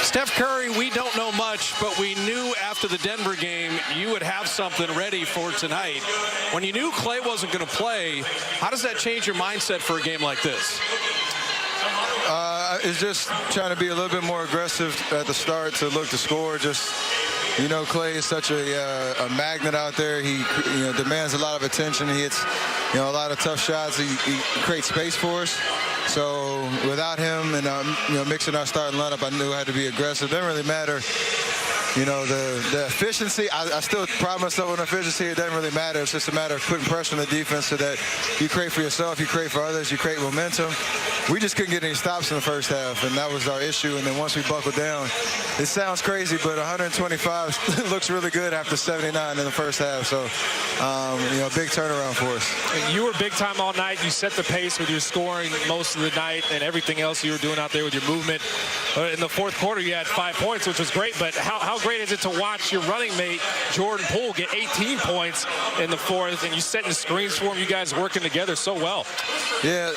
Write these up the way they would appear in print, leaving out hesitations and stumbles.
Steph Curry, we don't know much, but we knew after the Denver game you would have something ready for tonight. When you knew Clay wasn't going to play, how does that change your mindset for a game like this? It's just trying to be a little bit more aggressive at the start to look to score. Just, you know, Clay is such a magnet out there. He demands a lot of attention. He hits, a lot of tough shots. He creates space for us. So without him and, mixing our starting lineup, I knew I had to be aggressive. It didn't really matter. The efficiency, I still pride myself on efficiency. It doesn't really matter. It's just a matter of putting pressure on the defense so that you create for yourself, you create for others, you create momentum. We just couldn't get any stops in the first half, and that was our issue. And then once we buckled down, it sounds crazy, but 125 looks really good after 79 in the first half. So, big turnaround for us. And you were big time all night. You set the pace with your scoring most of the night and everything else you were doing out there with your movement. In the fourth quarter, you had 5 points, which was great, but how great is it to watch your running mate, Jordan Poole, get 18 points in the fourth, and you setting screens for him, you guys working together so well? Yeah,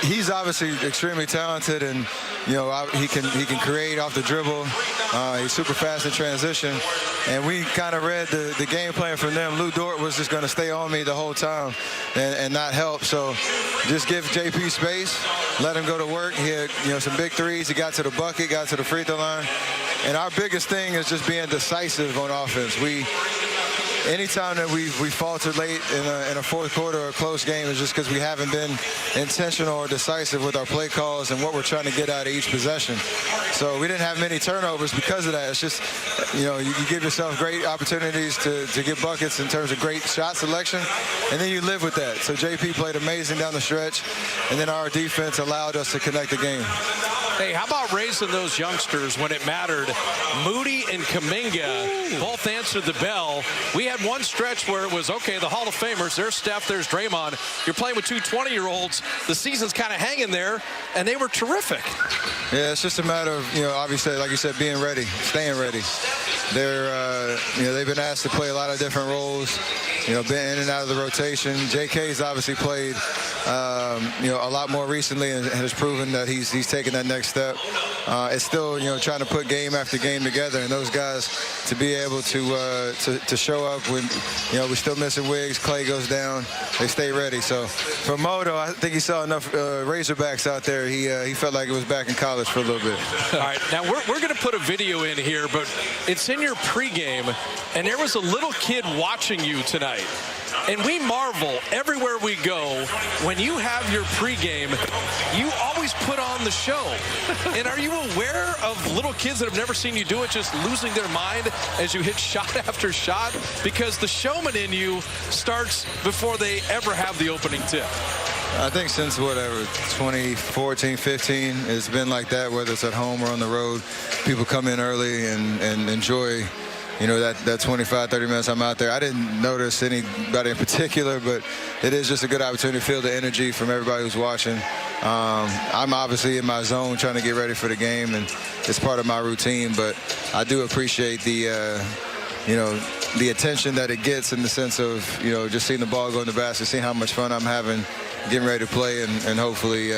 he's obviously extremely talented, and he can create off the dribble. He's super fast in transition, and we kind of read the game plan from them. Lou Dort was just going to stay on me the whole time and not help. So just give JP space, let him go to work. He had some big threes. He got to the bucket, got to the free throw line. And our biggest thing is just being decisive on offense. Anytime that we faltered late in a fourth quarter or a close game is just because we haven't been intentional or decisive with our play calls and what we're trying to get out of each possession. So we didn't have many turnovers because of that. It's just, you give yourself great opportunities to get buckets in terms of great shot selection, and then you live with that. So JP played amazing down the stretch, and then our defense allowed us to connect the game. Hey, how about raising those youngsters when it mattered? Moody and Kuminga both answered the bell. We had one stretch where it was, okay, the Hall of Famers, there's Steph, there's Draymond. You're playing with two 20-year-olds. The season's kind of hanging there, and they were terrific. Yeah, it's just a matter of, obviously, like you said, being ready, staying ready. They've been asked to play a lot of different roles, been in and out of the rotation. JK's obviously played, a lot more recently and has proven that he's taken that next step. It's still, trying to put game after game together, and those guys to be able to show up when, we're still missing Wiggs, Clay goes down, they stay ready. So for Moto, I think he saw enough Razorbacks out there. He felt like it was back in college for a little bit. All right, now we're going to put a video in here, but it's in your pregame, and there was a little kid watching you tonight. And we marvel everywhere we go when you have your pregame, you always put on the show. And are you aware of little kids that have never seen you do it just losing their mind as you hit shot after shot? Because the showman in you starts before they ever have the opening tip. I think since 2014, 15, it's been like that, whether it's at home or on the road. People come in early and enjoy that 25, 30 minutes I'm out there. I didn't notice anybody in particular, but it is just a good opportunity to feel the energy from everybody who's watching. I'm obviously in my zone trying to get ready for the game, and it's part of my routine, but I do appreciate the attention that it gets in the sense of, just seeing the ball go in the basket, seeing how much fun I'm having, getting ready to play, and hopefully,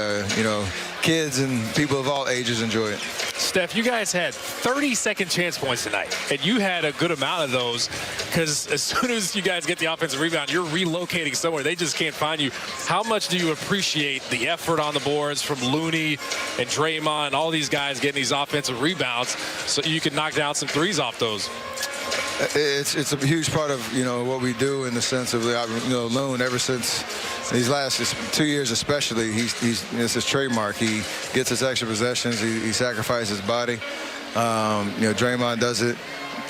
kids and people of all ages enjoy it. Steph, you guys had 30 second chance points tonight, and you had a good amount of those because as soon as you guys get the offensive rebound, you're relocating somewhere. They just can't find you. How much do you appreciate the effort on the boards from Looney and Draymond and all these guys getting these offensive rebounds so you can knock down some threes off those? It's a huge part of what we do in the sense of Loon ever since these last 2 years especially. It's his trademark. He gets his extra possessions. He sacrifices his body. Draymond does it.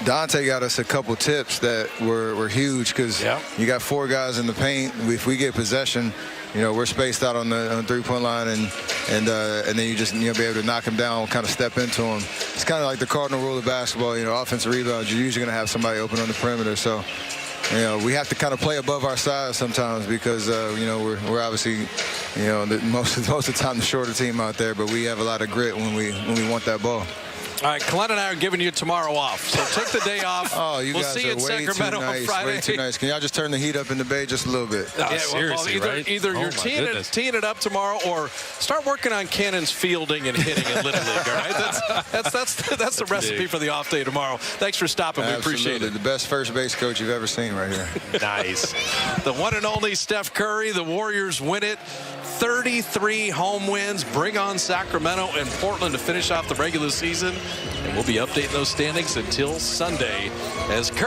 Dante got us a couple tips that were huge because you got 4 guys in the paint. If we get possession, we're spaced out on the three-point line, and then you just be able to knock him down, kind of step into him. It's kind of like the cardinal rule of basketball. Offensive rebounds, you're usually going to have somebody open on the perimeter. So, we have to kind of play above our size sometimes because we're obviously most of the time the shorter team out there, but we have a lot of grit when we want that ball. All right, Colette and I are giving you tomorrow off, so take the day off. Oh, you we'll guys see you are in way Sacramento too nice, on Friday. way too nice. Can y'all just turn the heat up in the Bay just a little bit? Oh, seriously, either right? you're teeing it up tomorrow, or start working on Cannon's fielding and hitting in Little League. All right, that's the recipe for the off day tomorrow. Thanks for stopping. We appreciate it. The best first base coach you've ever seen right here. Nice. The one and only Steph Curry. The Warriors win it. 33 home wins. Bring on Sacramento and Portland to finish off the regular season. And we'll be updating those standings until Sunday as Curry